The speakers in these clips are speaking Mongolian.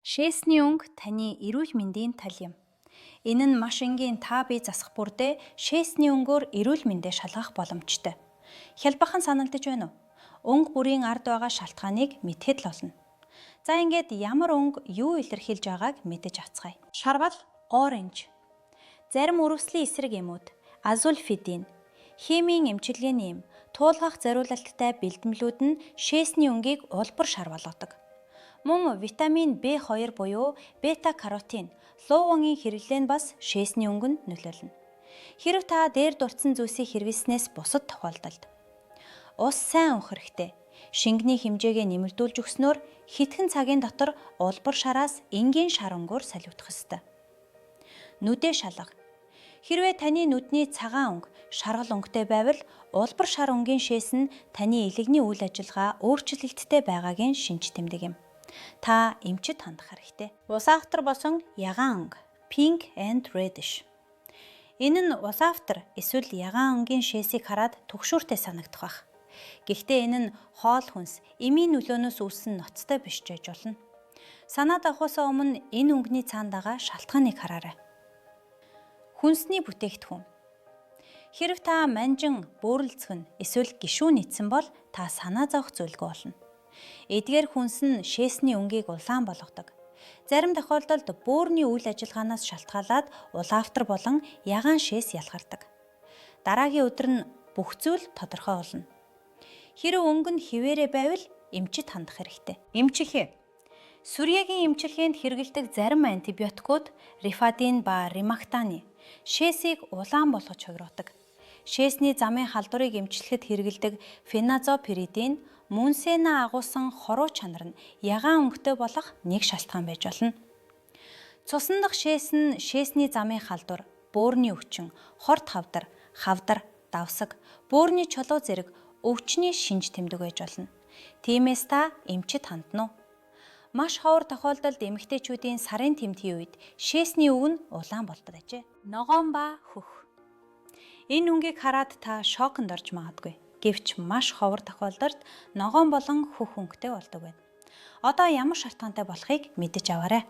Шээсний өнгө таны эрүүл мэндийн тал юм. Энэ нь маш энгийн та бие засах бүрдээ шээсний өнгөөр эрүүл мэндээ шалгах боломжтой. Хялбархан санагдаж байна уу? Өнгө бүрийн ард байгаа шалтгааныг мэдхэд л болно. За ингээд ямар өнгө юу илэрхийлж байгааг мэдэж авцгаая. Шарвал оранж. Зарим үрвслийн эсрэг эмүүд, азулфидин, химийн эмчилгээний эм, туулгах зориулалттай бэлтгэлүүд нь шээсний өнгийг улбар шарвалгадаг. Мөн витамин B2 буюу бета-каротин, луугийн хэрэглээ нь бас шээсний өнгөнд нөлөөлнө. Хэрэв та дээр дурдсан зүйлсийг хэрэглэснээс бусад тохиолдолд ус сайн уух хэрэгтэй. Шингэний хэмжээгээ нэмэгдүүлж өгснөөр хэдхэн цагийн дотор улбар шараас энгийн шар өнгөөр солиодох ёстой. Нүдээ шалга. Хэрвээ таны нүдний цагаан өнгө шаргал өнгөтэй байвал улбар шар өнгийн шээс нь таны элэгний үйл ажиллагаа өөрчлөлттэй байгаагийн шинж тэмдэг юм. Та эмчит хандах хэрэгтэй. Ус автар босон ягаан өнгө pink and reddish. Энэ нь ус автар эсвэл ягаан өнгийн шээсийг хараад түгшүүртэй санагдах бах. Гэхдээ энэ нь хоол хүнс, эмийн нөлөөнөөс үүссэн ноцтой биш ч гэж болно. Санаад авахаас өмнө энэ өнгөний цаанд байгаа шалтгааныг хараарай. Хүнсний бүтээгдэхүүн. Хэрв та манжин, бөөрөлцгөн эсвэл гишүүн идсэн бол та санаа зовох зүйлгүй болно. Эдгээр хүнс нь шээсний өнгийг улаан болгодог. Зарим тохиолдолд бөөрийн үйл ажиллагаанаас шалтгаалаад улаавтар болон ягаан шээс ялгардаг. Дараагийн өдөр нь бүх зүйл тодорхой болно. Хэрэв өнгө нь хിവэрэ байвал эмчит хандах хэрэгтэй. Эмчилгээ. Сүрьегийн эмчилгээнд хэрэглэдэг зарим антибиотикууд рифадин ба римактаны шээсийг улаан болгож хувиргадаг. Шээсний замын халдварыг эмчлэхэд хэрэглэдэг феназопиридин мөн сена агуулсан хоруу чанар нь ягаан өнгөтэй болох нэг шалтгаан байж болно. Цусан дахь шээс нь шээсний замын халдвар, бөөрийн өвчин, хорт хавдар, давсаг, бөөрийн чулуу зэрэг өвчний шинж тэмдэг байж болно. Тиймээс та эмчит хандна уу? Маш ховор тохиолдолд эмэгтэйчүүдийн сарын тэмдгийн үед шээсний өв нь улаан болдог ажээ. Ногоон ба хөх. Энэ өнгийг хараад та шоконд орж магадгүй. Гэвч маш ховор тохиолдолд ногоон болон хөх өнгөтэй болдог байна. Одоо ямар шалтгаантай болохыг мэдэж аваарай.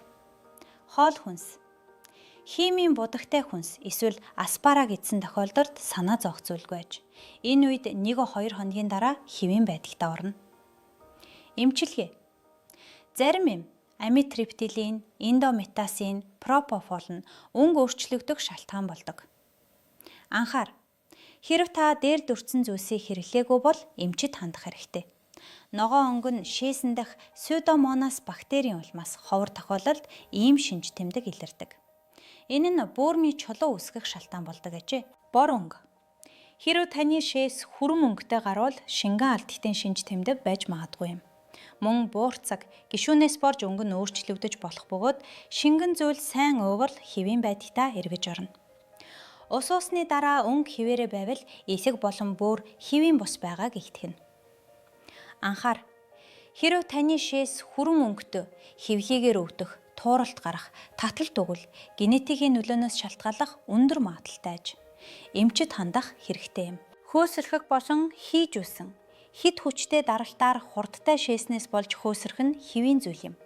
Хоол хүнс. Химийн будагтай хүнс эсвэл аспараг идсэн тохиолдолд санаа зовох зүйлгүй аж. Энэ үед 1-2 хоногийн дараа хэвийн байдалтай орно. Эмчилгээ. Зарим эм амитриптилин, индометасин, пропофол нь өнгө өөрчлөгдөх шалтгаан болдог. Анхаар. Хэрэв та дээр дурдсан зүйлсийг хэрэглээгүй бол эмчит хандах хэрэгтэй. Ногоон өнгө нь шээсэн дах сюдомонас бактерийн улмаас ховор тохиолдолд ийм шинж тэмдэг илэрдэг. Энэ нь бөөрийн чулуу үүсгэх шалтгаан болдог ажээ. Бор өнгө. Хэрэв таны шээс хүрэн өнгөтэй гарвал шингэн алдагтын шинж тэмдэг байж магадгүй юм. Мөн буурцаг, гишүүнээс борж өнгө нь өөрчлөгдөж болох бөгөөд шингэн зүйл сайн уувал хэвийн байдагтаа эргэж орно. Ус уусны дараа өнгө хിവэрэ байвал эсэг болон бөөр хэвийн бус байгааг илтгэнэ. Анхаар. Хэрэв таны шээс хүрэн өнгөтэй, хэвлийгээр өвдөх, тууралт гарах, таталт өгвөл генетикийн нөлөөнөөс шалтгааллах өндөр магадлалтай аж. Эмчит хандах хэрэгтэй юм. Хөөсөрхөх болон хийж үсэн. Хит хүчтэй даралтаар хурдтай шээснээс болж хөөсрөх нь хэвийн зүйл юм.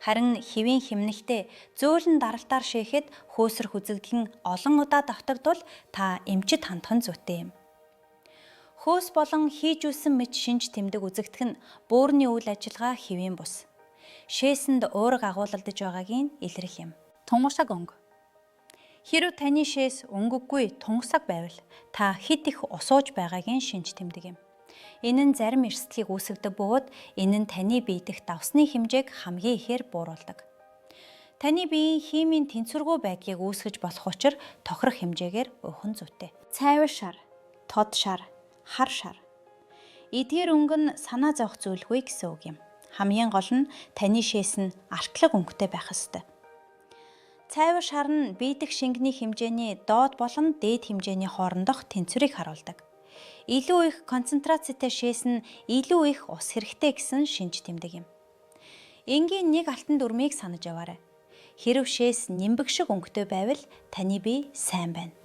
Харин хэвийн хэмнэлтэд зөөлөн даралтаар шээхэд хөөсрөх үзэгдэл нь олон удаа давтагдвал та эмчит хандах нь зүйтэй юм. Хөөс болон хийж үсэн мэт шинж тэмдэг үзэгдэх нь бөөрийн үйл ажиллагаа хэвийн бус. Шээсэнд уурга агуулдаж байгаагийн илрэх юм. Тунгасаг өнгө. Хэрэв таны шээс өнгөгүй тунгасаг байвал та хит их усууж байгаагийн шинж тэмдэг юм. Энэ нь зарим эрсдлийг үүсгэдэг бөгөөд энэ нь таны бие дэх давсны хэмжээг хамгийн ихээр бууруулдаг. Таны биеийн химийн тэнцвэргүй байдлыг үүсгэж болох учраас тохирох хэмжээгээр уух нь зүйтэй. Цайвар шар, тод шар, хар шар. Эдгээр өнгө нь санаа зовох зүйлгүй гэсэн үг юм. Хамгийн гол нь таны шээс нь артлаг өнгөтэй байх ёстой. Цайвар шар нь бие дэх шингэний хэмжээний доод болон дээд хэмжээний хоорондох тэнцвэрийг харуулдаг. Илүү их концентрацтай шээс нь илүү их ус хэрэгтэй гэсэн шинж тэмдэг юм. Энгийн нэг алтан дүрмийг санаж аваарай. Хэрэв шээс нимбэг шиг өнгөтэй байвал таны бие сайн байна.